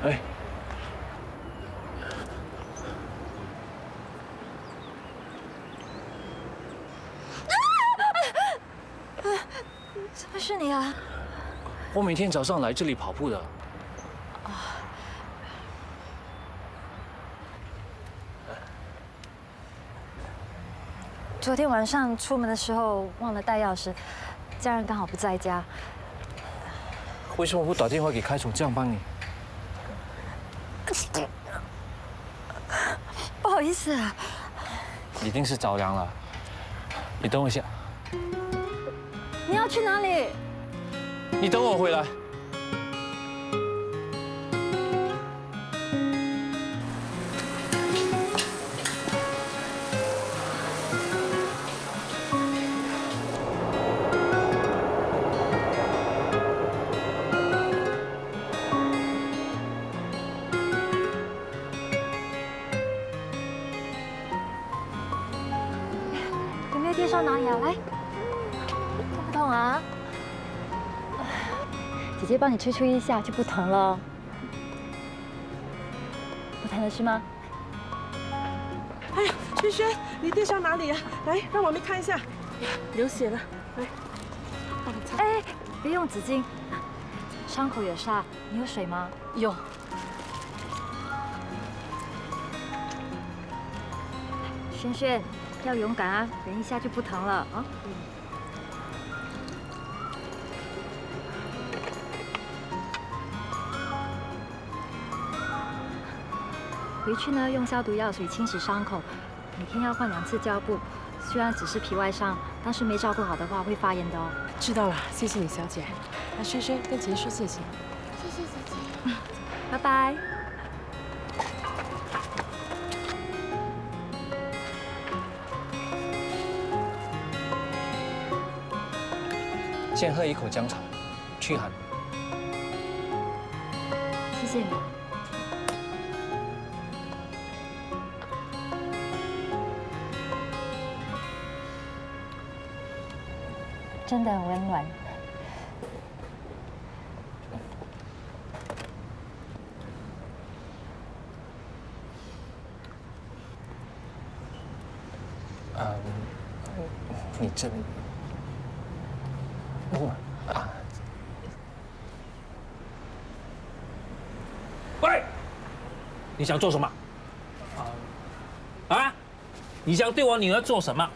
哎，怎么是你啊？我每天早上来这里跑步的。昨天晚上出门的时候忘了带钥匙，家人刚好不在家。为什么不打电话给开总这样帮你？不好意思啊。一定是着凉了。你等我一下。你要去哪里？你等我回来。有没有电烧拿呀？来，不痛啊？姐姐帮你吹一下就不疼了。不疼了是吗？哎呀，轩轩，你电烧哪里呀？来，让我们看一下。流血了，来，帮你擦。哎，别用纸巾，伤口有沙，你有水吗？有。轩轩，要勇敢啊，忍一下就不疼了啊。回去呢，用消毒药水清洗伤口，每天要换2次胶布。虽然只是皮外伤，但是没照顾好的话会发炎的哦。知道了，谢谢你，小姐。那轩轩跟姐姐说谢谢。谢谢姐姐。拜拜。先喝一口姜茶，驱寒。谢谢你。真的很温暖。你真……喂，你想做什么？啊？你想对我女儿做什么？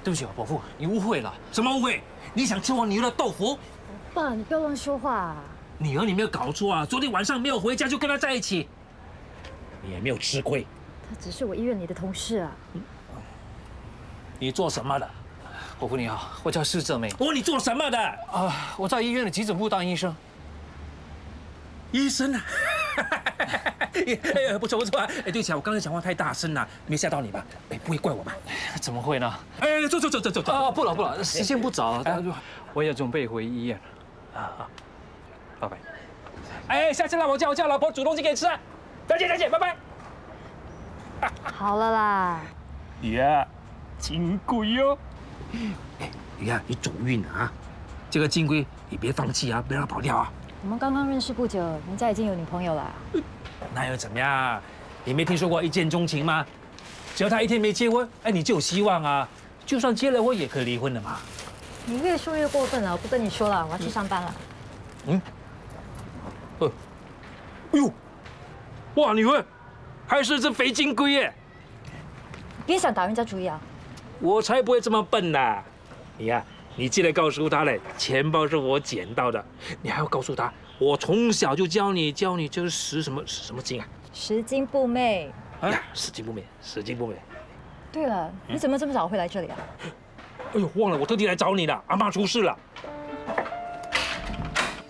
对不起，伯父，你误会了。什么误会？你想吃我女儿的豆腐？爸，你不要乱说话啊！女儿，你没有搞错啊！昨天晚上没有回家就跟他在一起，你也没有吃亏。他只是我医院里的同事啊。你做什么的？伯父你好，我叫施泽美。我问你做什么的？我在医院的急诊部当医生。医生啊！哎，不错不错啊！哎，对不起啊，我刚才讲话太大声了，没吓到你吧？哎，不会怪我吧？怎么会呢？哎，走。不了，时间不早，我也准备回医院。拜拜。哎，下次让我叫老婆煮东西给你吃啊！再见，拜拜。好了啦。女儿，金龟哦。哎，你看你走运了啊！这个金龟你别放弃啊，别让它跑掉啊！我们刚刚认识不久，人家已经有女朋友了。那又怎么样？你没听说过一见钟情吗？只要他一天没结婚，哎，你就有希望啊。就算结了婚，也可以离婚的嘛。你越说越过分了，我不跟你说了，我要去上班了。哎呦，哇，女儿，还是只肥金龟耶！别想打人家主意啊！我才不会这么笨呢！你呀，你记得告诉他嘞，钱包是我捡到的。你还要告诉他，我从小就教你这个什么金啊？拾金不昧。啊，拾金不昧。对了，你怎么这么早会来这里啊？哎呦，忘了，我特地来找你了，阿妈出事了。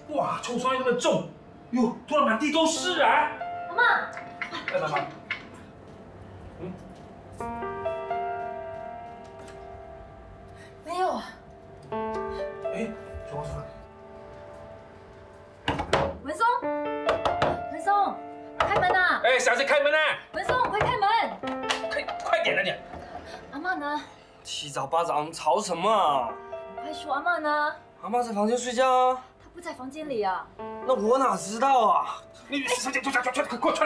哇，臭酸那么重，哟，拖得满地都是啊！阿妈，来，妈妈。没有啊。哎，什么？文松，开门啊！哎，小姐开门啊！文松，快开门！快点啊你！阿妈呢？七早八早，你吵什么啊？快说，阿妈呢？阿妈在房间睡觉啊。她不在房间里啊。那我哪知道啊？你小姐，快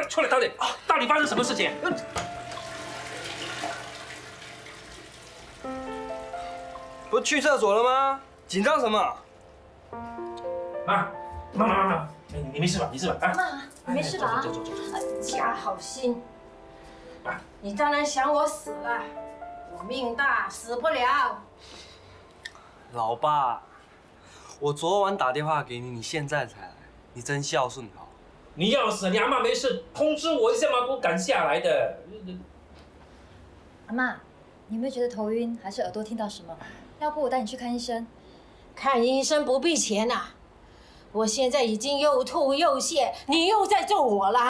出来，到底发生什么事情？不是去厕所了吗？紧张什么？妈，你没事吧？啊？妈，你没事吧？走。家好心，你当然想我死了，我命大，死不了。老爸，我昨晚打电话给你，你现在才来，你真孝顺哦。你要死，你阿妈没事，通知我一下嘛，给我赶下来的。阿妈，你有没有觉得头晕，还是耳朵听到什么？要不我带你去看医生？看医生不必钱呐，我现在已经又吐又泻，你又在咒我了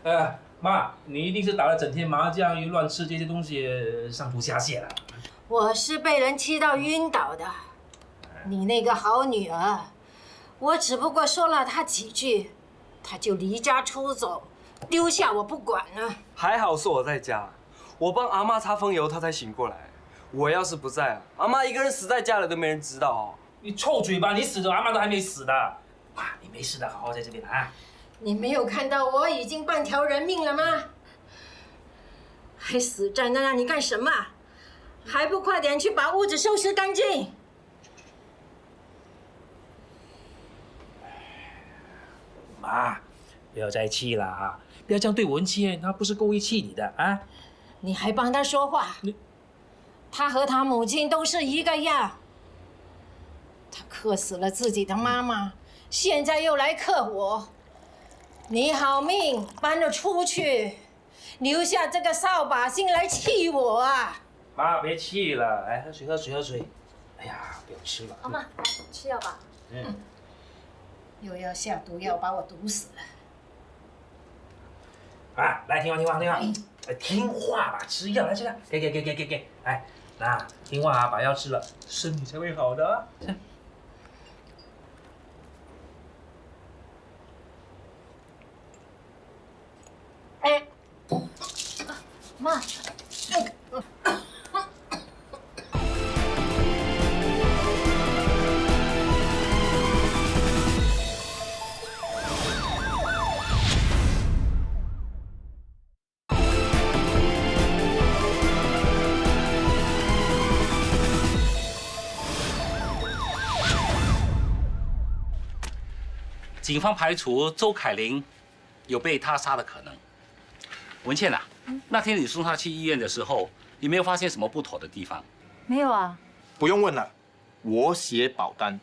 啊！妈，你一定是打了整天麻将，又乱吃这些东西，上吐下泻了。我是被人气到晕倒的，你那个好女儿，我只不过说了她几句，她就离家出走，丢下我不管了。还好是我在家，我帮阿妈擦风油，她才醒过来。我要是不在啊，阿妈一个人死在家里都没人知道哦。你臭嘴巴，你死的，阿妈都还没死呢。妈，你没事的，好好在这边啊。你没有看到我已经半条人命了吗？还死站在那里干什么？还不快点去把屋子收拾干净！妈，不要再气了啊！不要这样对文倩，她不是故意气你的啊。你还帮他说话？他和他母亲都是一个样。他克死了自己的妈妈，现在又来克我。你好命搬了出去，留下这个扫把星来气我啊！妈，别气了，来喝水。哎呀，不要吃了。阿妈，来吃药吧。又要下毒药把我毒死了。啊，来听话，听话吧，吃药来吃药，给，来，那听话啊，把药吃了，身体才会好的。哎，妈，警方排除周凯琳有被他杀的可能。文倩啊，那天你送他去医院的时候，你没有发现什么不妥的地方？没有啊。不用问了，我写保单，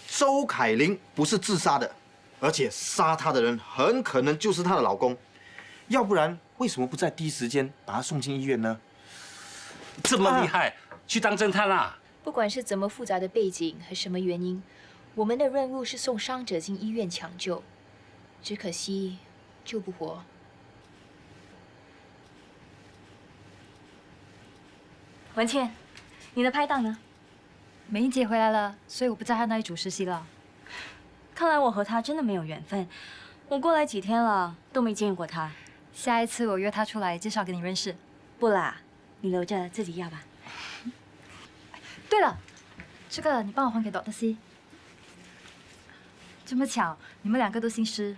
周凯琳不是自杀的，而且杀她的人很可能就是她的老公，要不然为什么不在第一时间把她送进医院呢？这么厉害，去当侦探啦！不管是怎么复杂的背景和什么原因，我们的任务是送伤者进医院抢救，只可惜救不活。文倩，你的拍档呢？美英姐回来了，所以我不在她那里主实习了。看来我和她真的没有缘分。我过来几天了，都没见过她。下一次我约她出来，介绍给你认识。不啦，你留着自己要吧。对了，这个你帮我还给 Dr. C。这么巧，你们两个都姓施，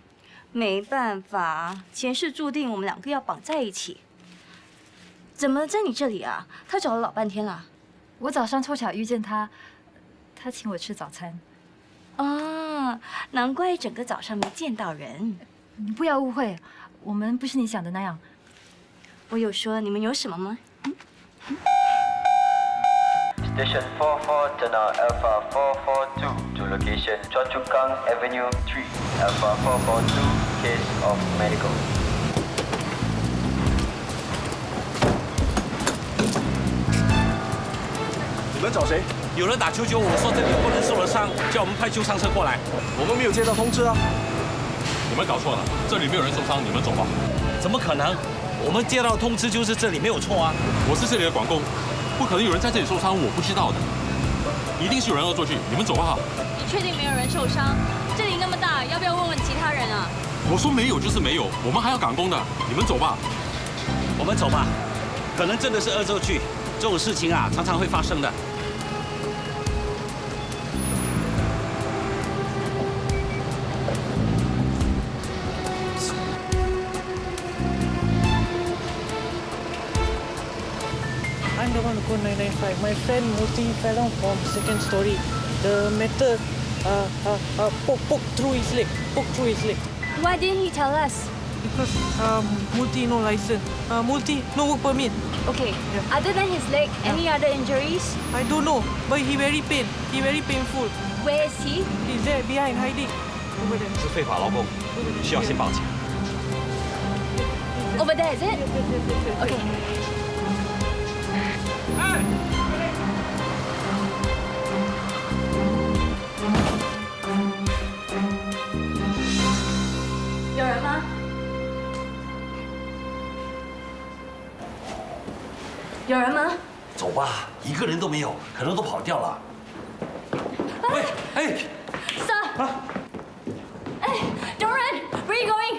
没办法，前世注定我们两个要绑在一起。怎么在你这里啊？他找了老半天了。我早上凑巧遇见他，他请我吃早餐。啊，难怪整个早上没见到人。你不要误会，我们不是你想的那样。我有说你们有什么吗？Station 44, turn out Alpha 442 to location Choa Chu Kang Avenue 3, Alpha 442, case of medical. 你们找谁？有人打995说这里有个人受了伤，叫我们派救伤车过来。我们没有接到通知啊。你们搞错了，这里没有人受伤，你们走吧。怎么可能？我们接到的通知就是这里没有错啊。我是这里的管工，不可能有人在这里受伤，我不知道的。一定是有人恶作剧，你们走吧。你确定没有人受伤？这里那么大，要不要问问其他人啊？我说没有就是没有，我们还要赶工的，你们走吧。我们走吧，可能真的是恶作剧，这种事情啊常常会发生的。I'm the one who called 995. My friend Muti fell down from second story. The metal poked through his leg. Why didn't he tell us? Because Muti no license. Muti no work permit. Okay. Yeah. Other than his leg, any other injuries? I don't know, but he very painful. Where is he? He's there behind hiding. Over there. 是非法劳工，需要先报警。Over there, is it? Okay. 有人吗？有人吗？走吧，一个人都没有，可能都跑掉了。喂，哎 ，Sir！ 哎 ，Don't run! Where are you going?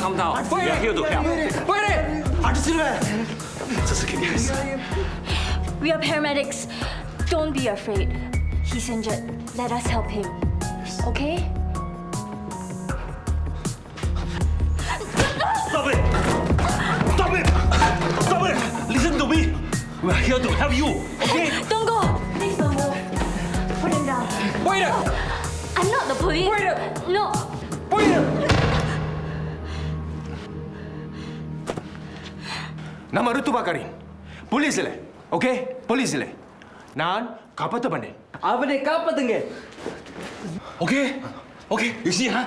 Calm down. We are here to help. Wait! 这是肯定是。We are paramedics. Don't be afraid. He's injured. Let us help him. Okay? Stop it! Stop it! Stop it! Listen to me. We are here to help you. Okay? Don't go. Please don't go. Put him down. Wait! I'm not the police. Wait! No. Wait! Nama Rutu Bakarin. Polis le. Okay? Polis le. Nan kapata bane. Apa kapata nge? Okay? Okay, you see, huh?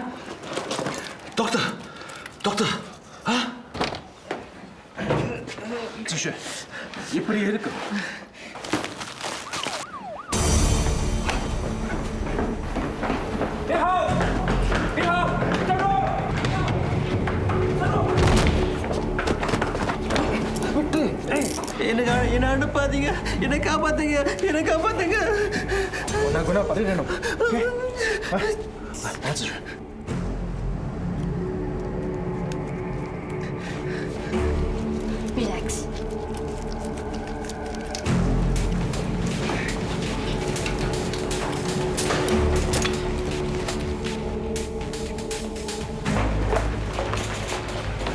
Doctor. Huh? 子轩，இப்படி இருக்கு. என்ன அனுப்பாதீங்க, என்னை காப்பாத்துங்க, என்னை காப்பாத்துங்க. உனக்கு பரிணாமம்.来，子轩。Relax.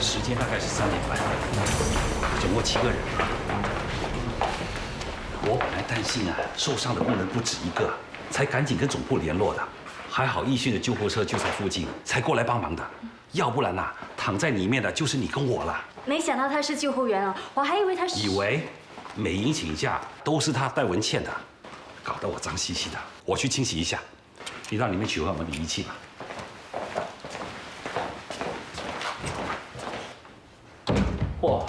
时间大概是3点半，总共7个人。我本来担心啊，受伤的工人不止一个，才赶紧跟总部联络的。还好义训的救护车就在附近，才过来帮忙的。要不然呐，躺在里面的就是你跟我了。没想到他是救护员啊，我还以为他是。以为美英请假都是他带文倩的，搞得我脏兮兮的。我去清洗一下，你让里面取回我们的仪器吧。哇，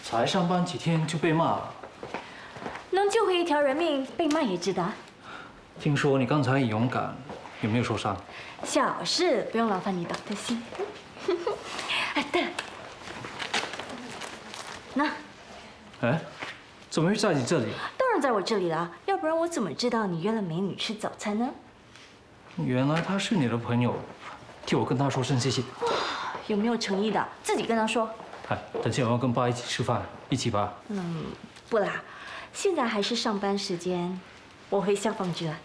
才上班几天就被骂了。能救回一条人命，被骂也值得。听说你刚才很勇敢，有没有受伤？小事，不用劳烦你的心。哎，对了，那，哎，怎么会在你这里？当然在我这里啦，要不然我怎么知道你约了美女吃早餐呢？原来他是你的朋友，替我跟他说声谢谢。有没有诚意的？自己跟他说。哎，等下我要跟爸一起吃饭，一起吧。不啦，现在还是上班时间，我回消防局了。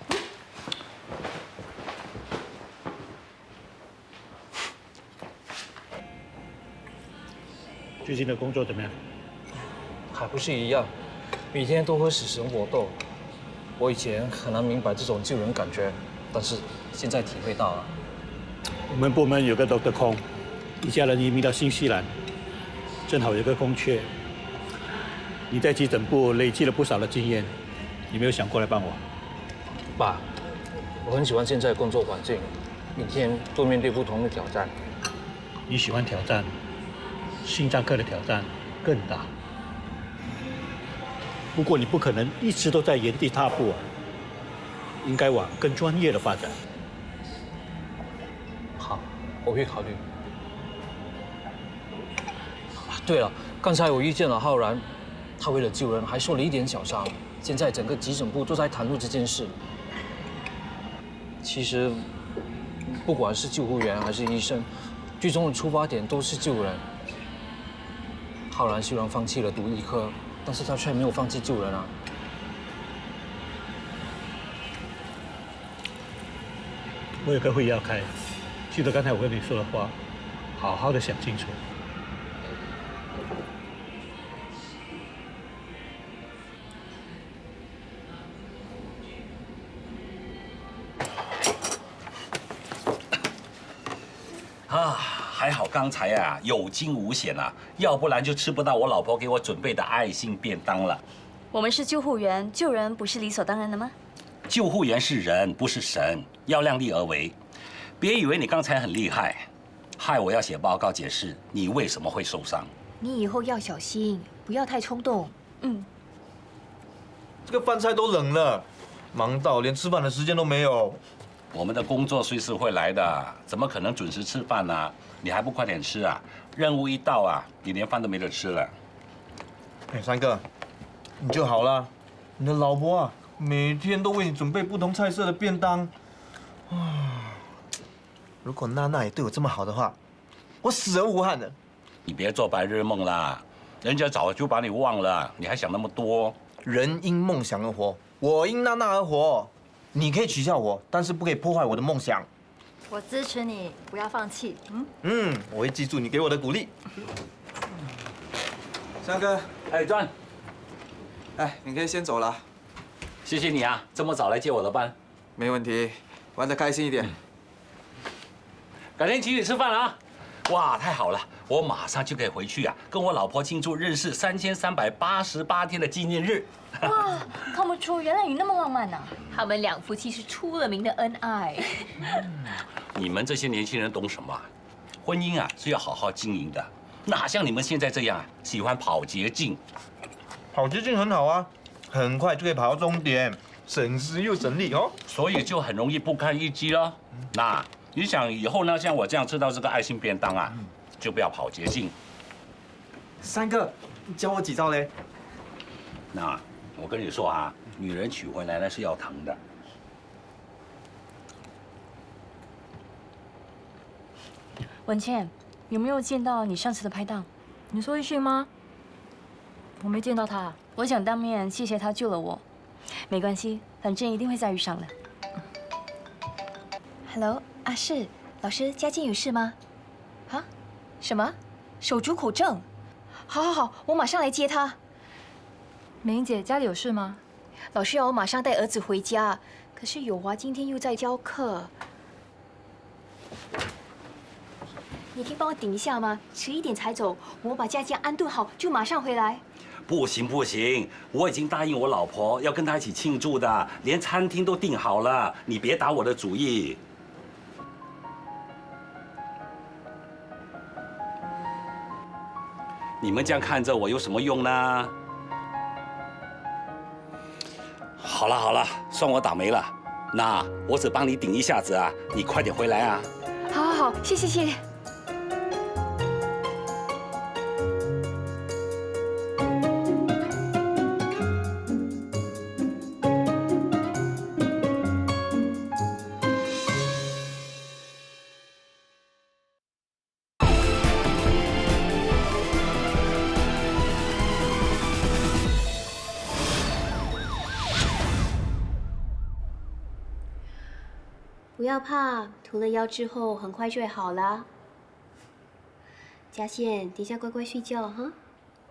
最近的工作怎么样？还不是一样，每天都和死神搏斗。我以前很难明白这种救人感觉，但是现在体会到了。我们部门有个 Dr. 空，一家人移民到新西兰，正好有个空缺。你在急诊部累积了不少的经验，有没有想过来帮我？爸，我很喜欢现在的工作环境，每天都面对不同的挑战。你喜欢挑战，心脏科的挑战更大。不过你不可能一直都在原地踏步啊，应该往更专业的发展。好，我会考虑。对了，刚才我遇见了浩然，他为了救人还受了一点小伤，现在整个急诊部都在谈论这件事。其实，不管是救护员还是医生，最终的出发点都是救人。浩然虽然放弃了读医科，但是他却没有放弃救人啊。我有个会要开，记得刚才我跟你说的话，好好的想清楚。啊，还好刚才啊有惊无险啊，要不然就吃不到我老婆给我准备的爱心便当了。我们是救护员，救人不是理所当然的吗？救护员是人，不是神，要量力而为。别以为你刚才很厉害，害我要写报告解释你为什么会受伤。你以后要小心，不要太冲动。这个饭菜都冷了，忙到连吃饭的时间都没有。我们的工作随时会来的，怎么可能准时吃饭呢？你还不快点吃啊？任务一到啊，你连饭都没得吃了。哎，三哥，你就好了。你的老婆啊，每天都为你准备不同菜色的便当。如果娜娜也对我这么好的话，我死而无憾的。你别做白日梦啦，人家早就把你忘了，你还想那么多？人因梦想而活，我因娜娜而活。你可以取笑我，但是不可以破坏我的梦想。我支持你，不要放弃。我会记住你给我的鼓励。三哥，哎，转，哎，你可以先走了。谢谢你啊，这么早来接我的班。没问题，玩得开心一点。改天请你吃饭啊！哇，太好了，我马上就可以回去啊，跟我老婆庆祝认识3388天的纪念日。哇，看不出原来你那么浪漫呐！他们两夫妻是出了名的恩爱。你们这些年轻人懂什么？婚姻啊是要好好经营的，哪像你们现在这样啊，喜欢跑捷径。跑捷径很好啊，很快就可以跑到终点，省时又省力哦。所以就很容易不堪一击咯。那你想以后呢，像我这样吃到这个爱心便当啊，就不要跑捷径。三哥，你教我几招嘞？那我跟你说啊，女人娶回来呢是要疼的。文倩，有没有见到你上次的拍档？你说一迅吗？我没见到他。我想当面谢谢他救了我。没关系，反正一定会再遇上的。Hello， 啊是，老师，家健有事吗？啊？什么？手足口症？好，我马上来接他。美英姐，家里有事吗？老师要我马上带儿子回家，可是友华今天又在教课。你可以帮我顶一下吗？迟一点才走，我把家健安顿好就马上回来。不行，我已经答应我老婆要跟她一起庆祝的，连餐厅都订好了，你别打我的主意。你们这样看着我有什么用呢？好了，算我倒霉了。那我只帮你顶一下子啊，你快点回来啊！好，谢谢。要怕，涂了药之后很快就会好啦。嘉宪，等一下乖乖睡觉哈。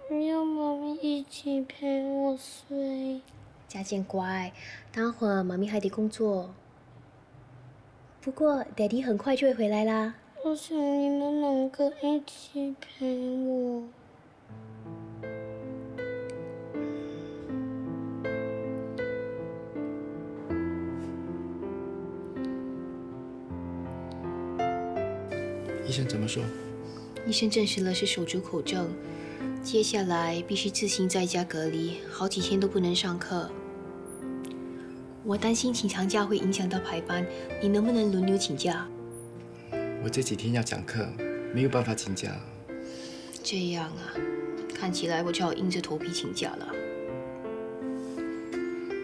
要妈咪一起陪我睡。嘉宪乖，待会儿妈咪还得工作。不过，Daddy 很快就会回来啦。我想你们两个一起陪我。医生怎么说？医生证实了是手足口症，接下来必须自行在家隔离，好几天都不能上课。我担心请长假会影响到排班，你能不能轮流请假？我这几天要讲课，没有办法请假。这样啊，看起来我只好硬着头皮请假了。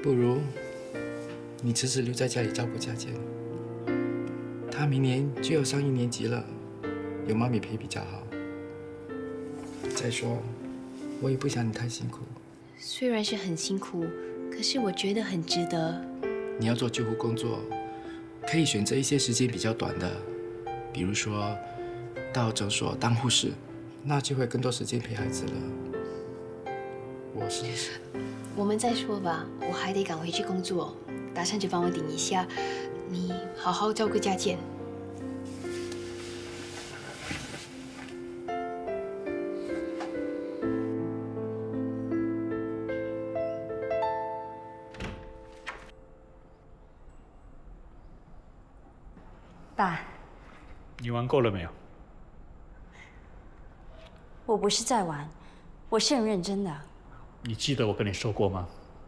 不如你辞职留在家里照顾嘉健，他明年就要上1年级了。有妈咪陪比较好。再说，我也不想你太辛苦。虽然是很辛苦，可是我觉得很值得。你要做救护工作，可以选择一些时间比较短的，比如说到诊所当护士，那就会更多时间陪孩子了。我试试。我们再说吧，我还得赶回去工作，打算就帮我顶一下。你好好照顾嘉健。爸，你玩够了没有？我不是在玩，我是很认真的。你记得我跟你说过吗？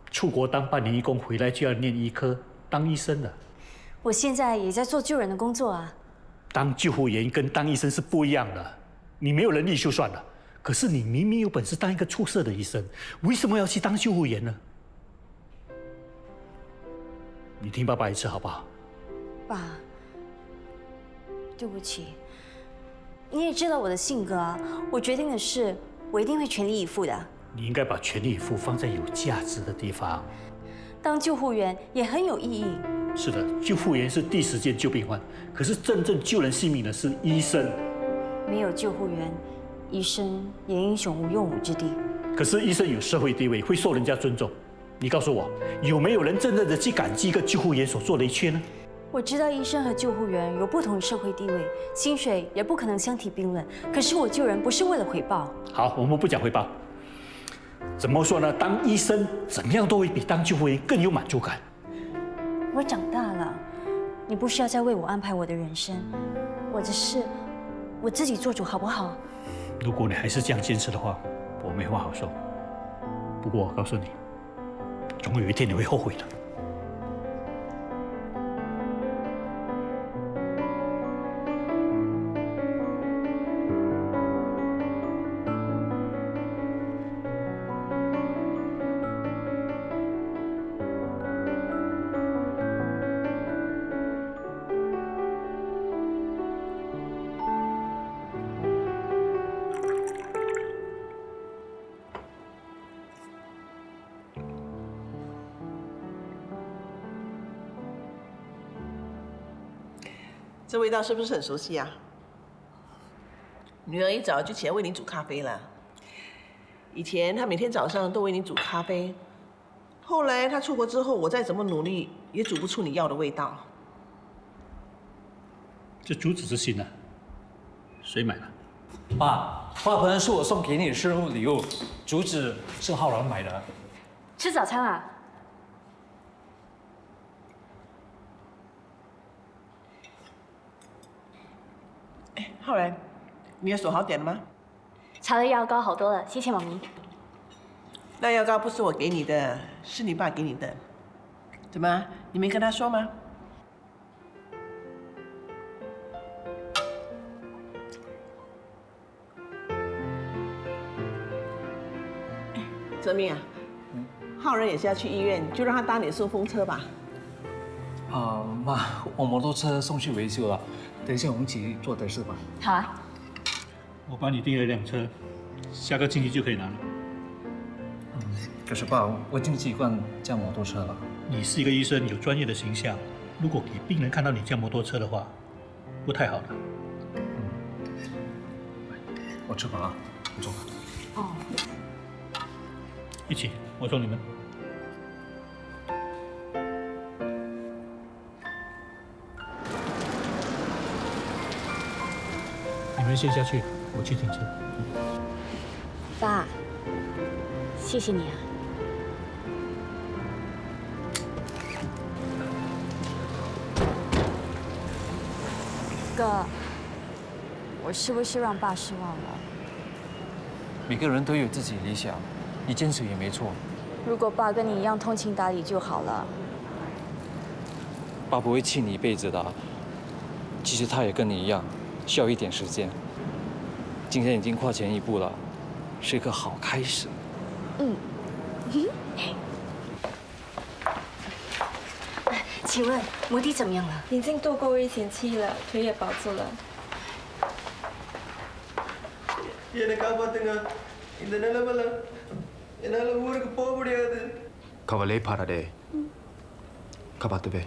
出国当半年义工，回来就要念医科，当医生的。我现在也在做救人的工作啊。当救护员跟当医生是不一样的。你没有能力就算了，可是你明明有本事当一个出色的医生，为什么要去当救护员呢？你听爸爸一次好不好？爸，对不起。你也知道我的性格啊，我决定的事，我一定会全力以赴的。你应该把全力以赴放在有价值的地方。当救护员也很有意义。是的，救护员是第一时间救病患，可是真正救人性命的是医生。没有救护员，医生也英雄无用武之地。可是医生有社会地位，会受人家尊重。你告诉我，有没有人真正的去感激一个救护员所做的一切呢？我知道医生和救护员有不同的社会地位，薪水也不可能相提并论。可是我救人不是为了回报。好，我们不讲回报。怎么说呢？当医生怎么样都会比当救护员更有满足感。我长大了，你不需要再为我安排我的人生，我的事我自己做主，好不好？如果你还是这样坚持的话，我没话好说。不过我告诉你，总有一天你会后悔的。这味道是不是很熟悉啊？女儿一早就起来为你煮咖啡了。以前她每天早上都为你煮咖啡，后来她出国之后，我再怎么努力也煮不出你要的味道。这竹子是新的，谁买的？爸，花盆是我送给你的生日礼物，竹子是浩然买的。吃早餐啊？浩然，你的手好点了吗？擦了药膏好多了，谢谢妈咪。那药膏不是我给你的，是你爸给你的。怎么，你没跟他说吗？泽明啊，浩然也是要去医院，就让他搭你的顺风车吧。妈，我摩托车送去维修了，等一下我们一起坐的士吧。好啊。我帮你订了一辆车，下个星期就可以拿了。可是爸，我已经习惯驾摩托车了。你是一个医生，有专业的形象，如果给病人看到你驾摩托车的话，不太好了。我吃饱了，我走了。哦。一起，我送你们。你们先下去，我去停车。爸，谢谢你啊。哥，我是不是让爸失望了？每个人都有自己理想，你坚持也没错。如果爸跟你一样通情达理就好了。爸不会气你一辈子的。其实他也跟你一样，需要一点时间。今天已经跨前一步了，是一个好开始。嗯。请问摩的怎么样了？已经度过危险期了，腿也保住了。Kavale parade. Kabatube.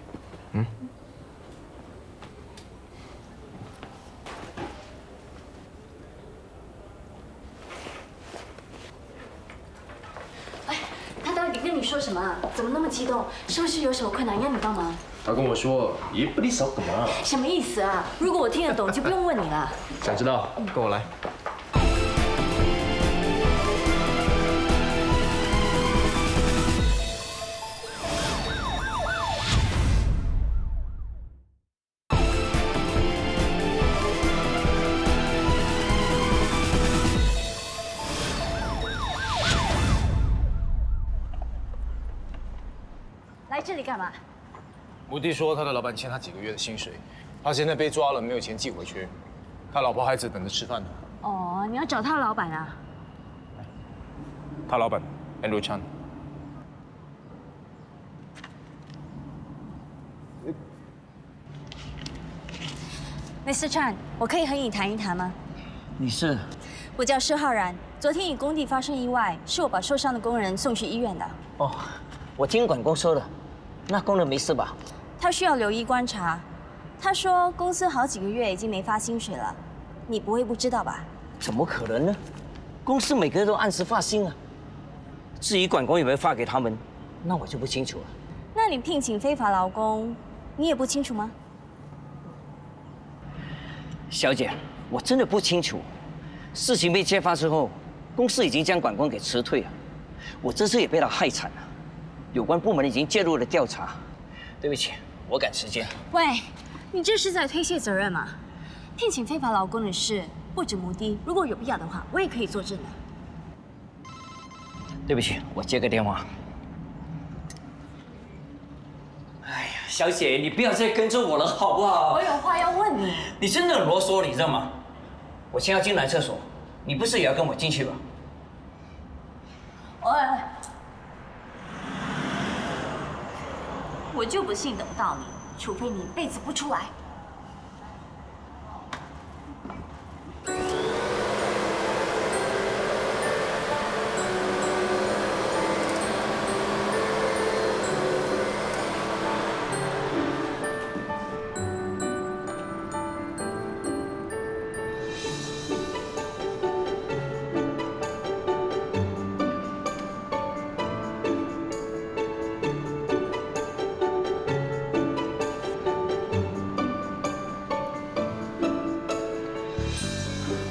他到底跟你说什么啊？怎么那么激动？是不是有什么困难要你帮忙？他跟我说也不离手干嘛？什么意思啊？如果我听得懂，就不用问你了。想知道？跟我来。来这里干嘛？摩的说他的老板欠他几个月的薪水，他现在被抓了，没有钱寄回去，他老婆孩子等着吃饭呢。哦，你要找他老板啊？他老板 Andrew Chan。Mr. Chan， 我可以和你谈一谈吗？你是？我叫施浩然，昨天你工地发生意外，是我把受伤的工人送去医院的。哦，我听管工说的，那工人没事吧？他需要留医观察。他说公司好几个月已经没发薪水了，你不会不知道吧？怎么可能呢？公司每个月都按时发薪啊。至于管工有没有发给他们，那我就不清楚了。那你聘请非法劳工，你也不清楚吗？小姐，我真的不清楚。事情被揭发之后，公司已经将管工给辞退了。我这次也被他害惨了。有关部门已经介入了调查。对不起，我赶时间。喂，你这是在推卸责任吗？聘请非法劳工的事不止摩的，如果有必要的话，我也可以作证的。对不起，我接个电话。哎呀，小姐，你不要再跟着我了，好不好？我有话要问你。你真的很啰嗦，你知道吗？我先要进男厕所，你不是也要跟我进去吧？我就不信等不到你，除非你一辈子不出来。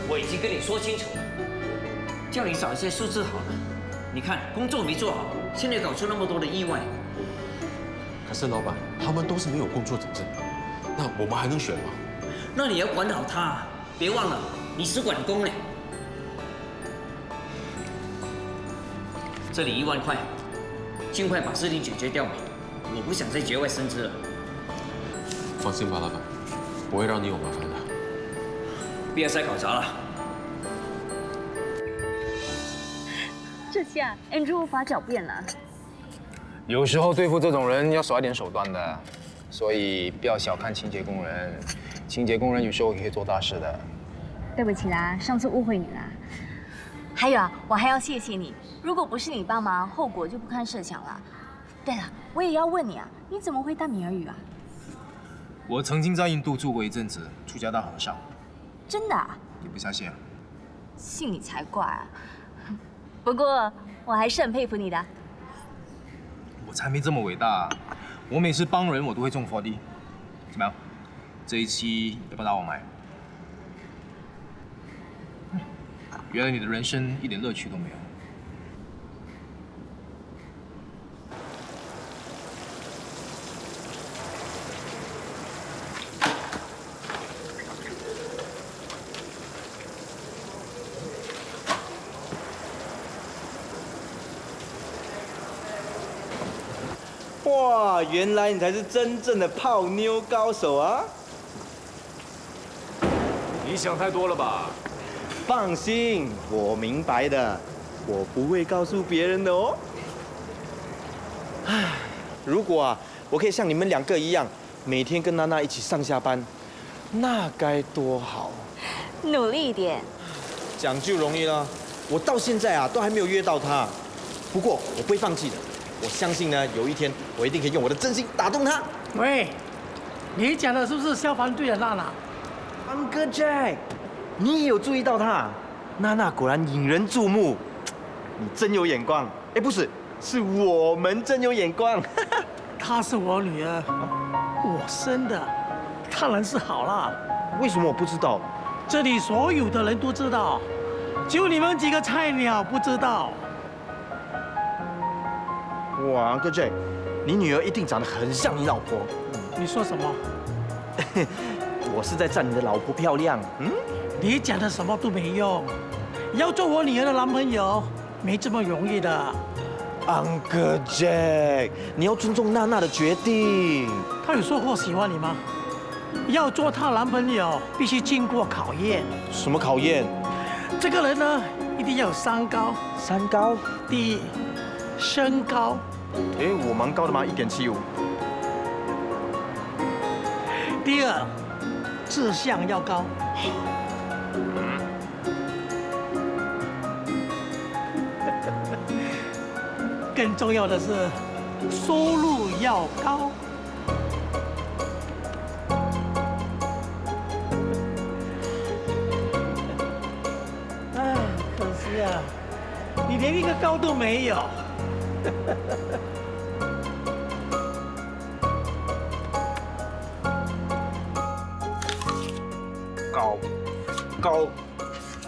我已经跟你说清楚了，叫你找一些素质好的。你看工作没做好，现在搞出那么多的意外。可是老板，他们都是没有工作证的，那我们还能选吗？那你要管好他，别忘了你是管工嘞。这里1万块，尽快把事情解决掉吧，我不想再节外生枝了。放心吧，老板，不会让你有麻烦的。不要再搞砸了。这下 Andrew 无法狡辩了。有时候对付这种人要耍点手段的，所以不要小看清洁工人。清洁工人有时候也可以做大事的。对不起啦，上次误会你啦。还有啊，我还要谢谢你，如果不是你帮忙，后果就不堪设想了。对了，我也要问你啊，你怎么会大米儿语啊？我曾经在印度住过一阵子，出家当和尚。真的啊？你不相信啊？信你才怪啊！不过我还是很佩服你的。我才没这么伟大，我每次帮人我都会中4D。怎么样？这一期要不要打我买？原来你的人生一点乐趣都没有。哇，原来你才是真正的泡妞高手啊！你想太多了吧？放心，我明白的，我不会告诉别人的哦。唉，如果我可以像你们2个一样，每天跟娜娜一起上下班，那该多好！努力一点。讲就容易了，我到现在都还没有约到她，不过我不会放弃的。我相信呢，有一天我一定可以用我的真心打动她。喂，你讲的是不是消防队的娜娜 ？Uncle Jack， 你也有注意到她？娜娜果然引人注目，你真有眼光。哎，不是，是我们真有眼光。她是我女儿，我生的，当然是好啦。为什么我不知道？这里所有的人都知道，就你们几个菜鸟不知道。哇 ，Uncle Jack， 你女儿一定长得很像你老婆。你说什么？我是在赞你的老婆漂亮。你讲的什么都没用，要做我女儿的男朋友没这么容易的。Uncle Jack， 你要尊重娜娜的决定。她有说过喜欢你吗？要做她男朋友，必须经过考验。什么考验？这个人呢，一定要有3高。3高？第一，身高。哎，我蛮高的嘛，1.75。第2，志向要高。更重要的是，收入要高。哎，可惜啊，你连一个高都没有。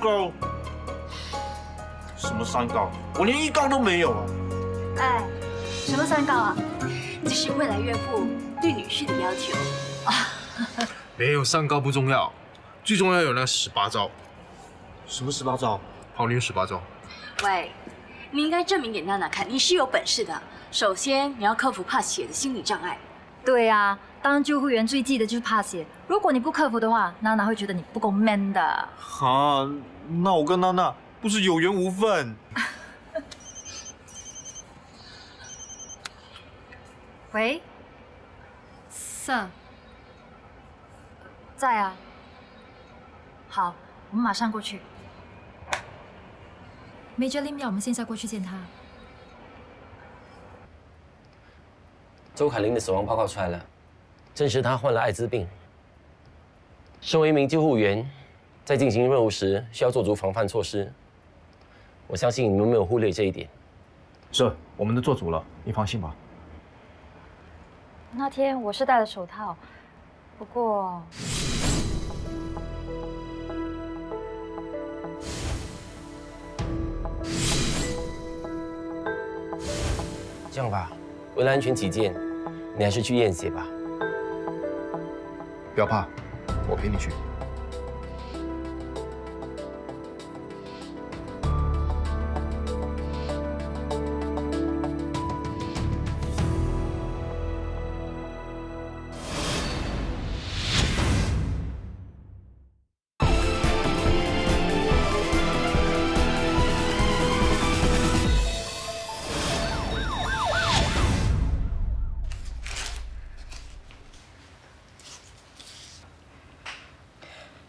高，什么3高？我连1高都没有啊！哎，什么3高啊？这是未来岳父对女婿的要求啊。没有3高不重要，最重要有那18招。什么18招？泡妞18招。喂，你应该证明给娜娜看，你是有本事的。首先，你要克服怕血的心理障碍。对啊，当救护员最忌的就是怕血。如果你不克服的话，娜娜会觉得你不够 man 的。啊，那我跟娜娜不是有缘无分？喂 ，Sir， 在啊。好，我们马上过去。Major Lim 要我们现在过去见他。周凯琳的死亡报告出来了，证实她患了艾滋病。身为一名救护员，在进行任务时需要做足防范措施。我相信你们没有忽略这一点。是，我们都做足了，你放心吧。那天我是戴了手套，不过这样吧，为了安全起见，你还是去验血吧。不要怕，我陪你去。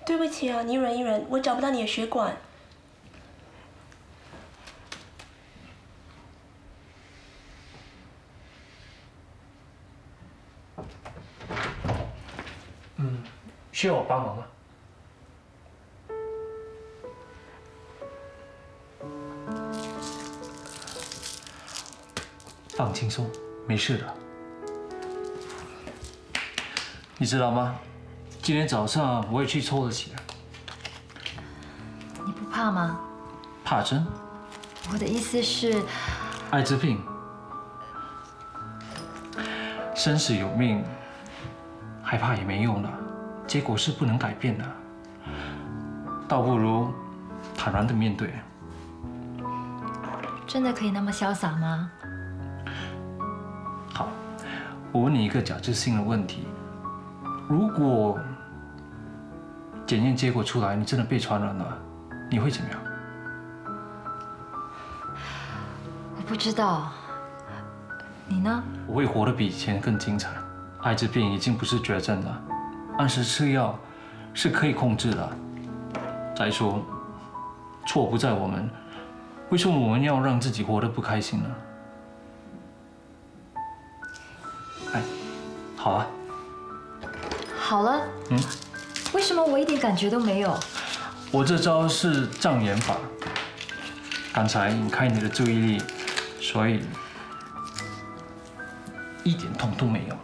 对不起啊，你忍一忍，我找不到你的血管。需要我帮忙吗？放轻松，没事的。你知道吗？今天早上我也去抽了血。你不怕吗？怕针？我的意思是，艾滋病，生死有命，害怕也没用的，结果是不能改变的，倒不如坦然的面对。真的可以那么潇洒吗？好，我问你一个假设性的问题：如果检验结果出来，你真的被传染了，你会怎么样？我不知道，你呢？我会活得比以前更精彩。艾滋病已经不是绝症了，按时吃药是可以控制的。再说，错不在我们，为什么我们要让自己活得不开心呢？哎，好啊。好了。为什么我一点感觉都没有？我这招是障眼法，刚才引开你的注意力，所以一点痛都没有。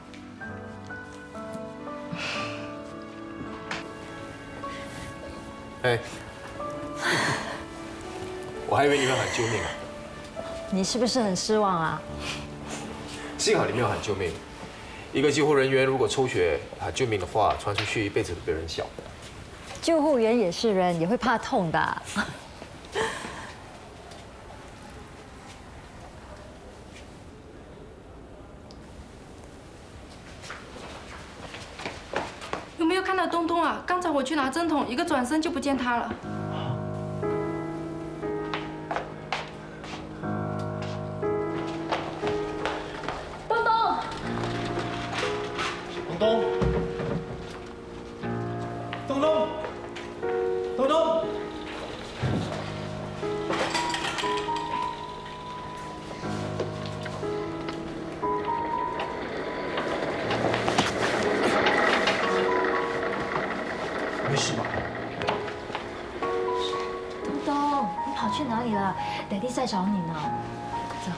哎，我还以为你们喊救命啊！你是不是很失望啊？幸好你没有喊救命。一个救护人员如果抽血喊救命的话，传出去一辈子都被人笑。救护员也是人，也会怕痛的。有没有看到东东啊？刚才我去拿针筒，一个转身就不见他了。东东，东东，东东，东东。没事吧？东东，你跑去哪里了？爹地在找你呢。走，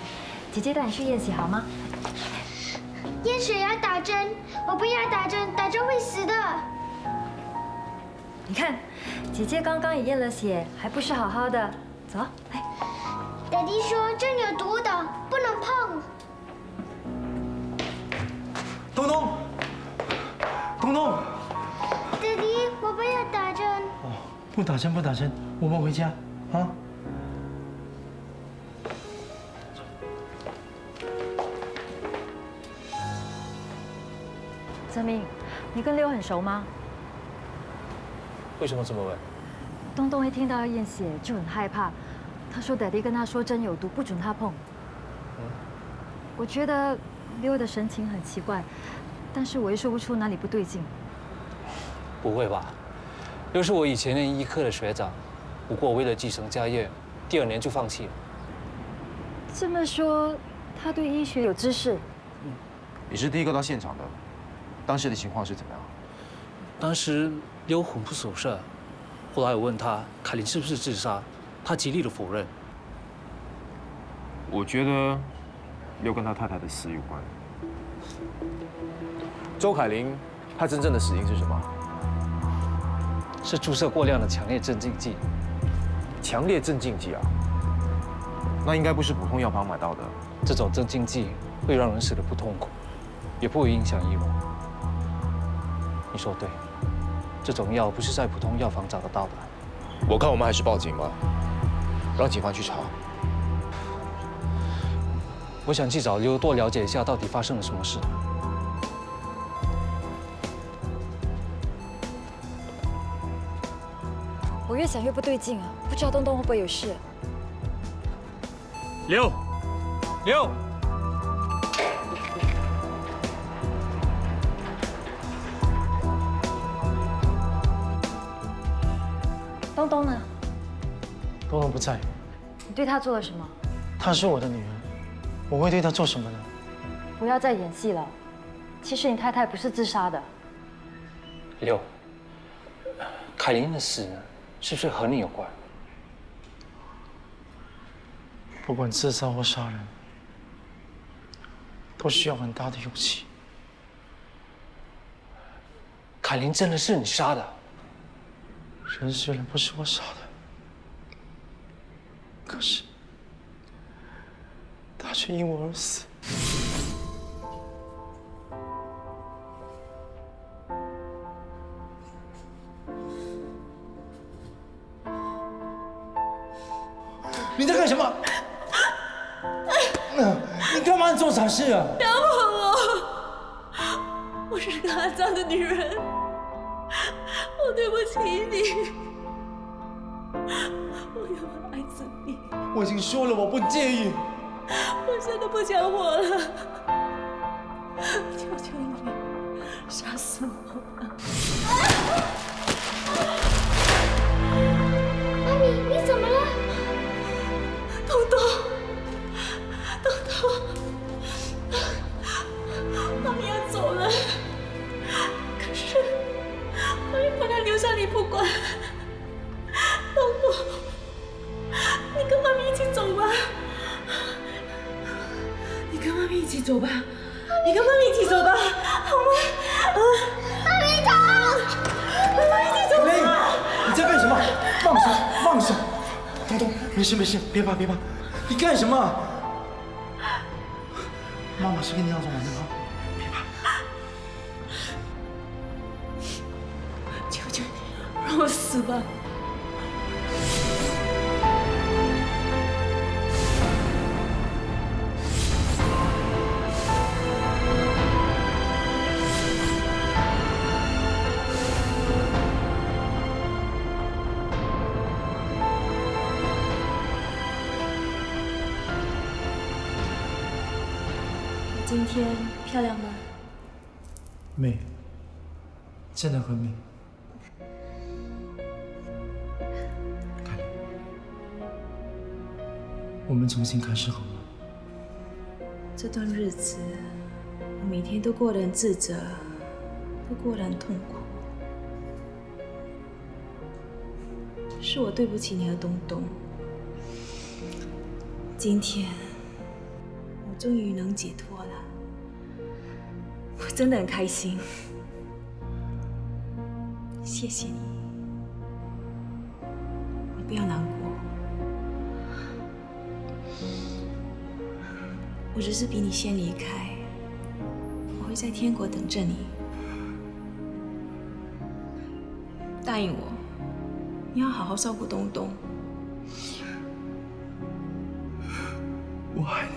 姐姐带你去验血好吗？验血要打针，我不要打针，打针会死的。你看，姐姐刚刚也验了血，还不是好好的。走，来。爹地说针有毒的，不能碰。东东，东东。爹地，我不要打针。哦，不打针，不打针，我们回家啊。泽明，你跟刘很熟吗？为什么这么问？东东一听到要验血就很害怕，他说爹地跟他说针有毒，不准他碰。我觉得刘的神情很奇怪，但是我又说不出哪里不对劲。不会吧？刘是我以前念医科的学长，不过为了继承家业，第2年就放弃了。这么说，他对医学有知识。你是第一个到现场的，当时的情况是怎么样？当时刘魂不守舍，后来我问他凯琳是不是自杀，他极力的否认。我觉得刘跟他太太的死有关。周凯琳，她真正的死因是什么？是注射过量的强烈镇静剂。强烈镇静剂啊？那应该不是普通药房买到的。这种镇静剂会让人死得不痛苦，也不会影响仪容。你说对，这种药不是在普通药房找得到的。我看我们还是报警吧，让警方去查。我想去找刘多了解一下到底发生了什么事。我越想越不对劲啊，不知道东东会不会有事。刘，东东呢？东东不在，你对他做了什么？她是我的女儿，我会对她做什么呢？不要再演戏了。其实你太太不是自杀的。刘，凯琳的死是不是和你有关？不管自杀或杀人，都需要很大的勇气。凯琳真的是你杀的？人虽然不是我杀的，可是他却因我而死。你在干什么？你干嘛做傻事啊？饶了我！我是个肮脏的女人，我对不起你。我有了艾滋病。我已经说了，我不介意。我真的不想活了，求求你，杀死我吧！妈咪，你怎么了？东东，东东，妈咪要走了，可是妈咪不能留下你不管。东东，你跟妈咪一起走吧。你跟妈咪一起走吧，你跟妈咪一起走吧，好吗？妈咪疼！跟妈咪一起走吧。你在干什么？放手，放手！东东，没事没事，别怕别怕。你干什么？妈妈是跟你要走玩的吗？别怕。求求你，让我死吧！今天漂亮吗？美，真的很美。凯琳，我们重新开始好吗？这段日子，我每天都过得很自责，都过得很痛苦。是我对不起你和东东。今天，我终于能解脱了。我真的很开心，谢谢你。你不要难过，我只是比你先离开，我会在天国等着你。答应我，你要好好照顾东东。我爱你。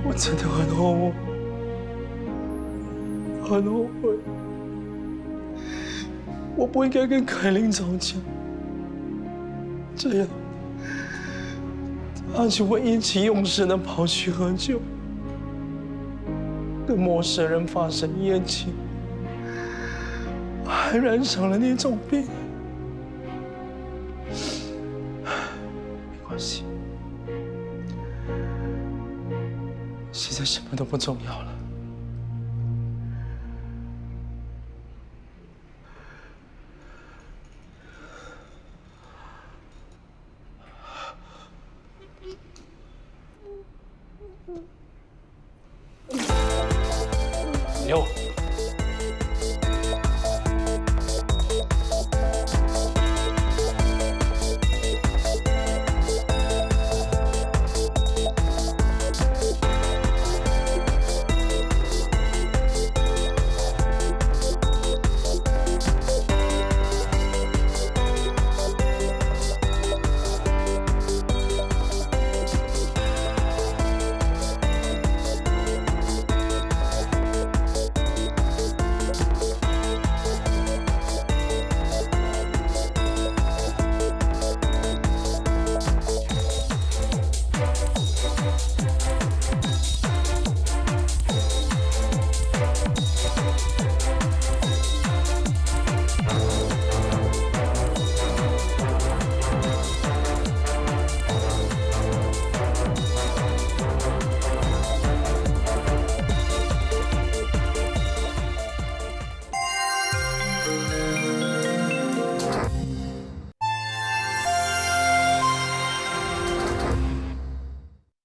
我真的很后悔，很后悔。我不应该跟凯琳吵架，这样她就会意气用事的跑去喝酒，跟陌生人发生一夜情，还染上了那种病。没关系。现在什么都不重要了。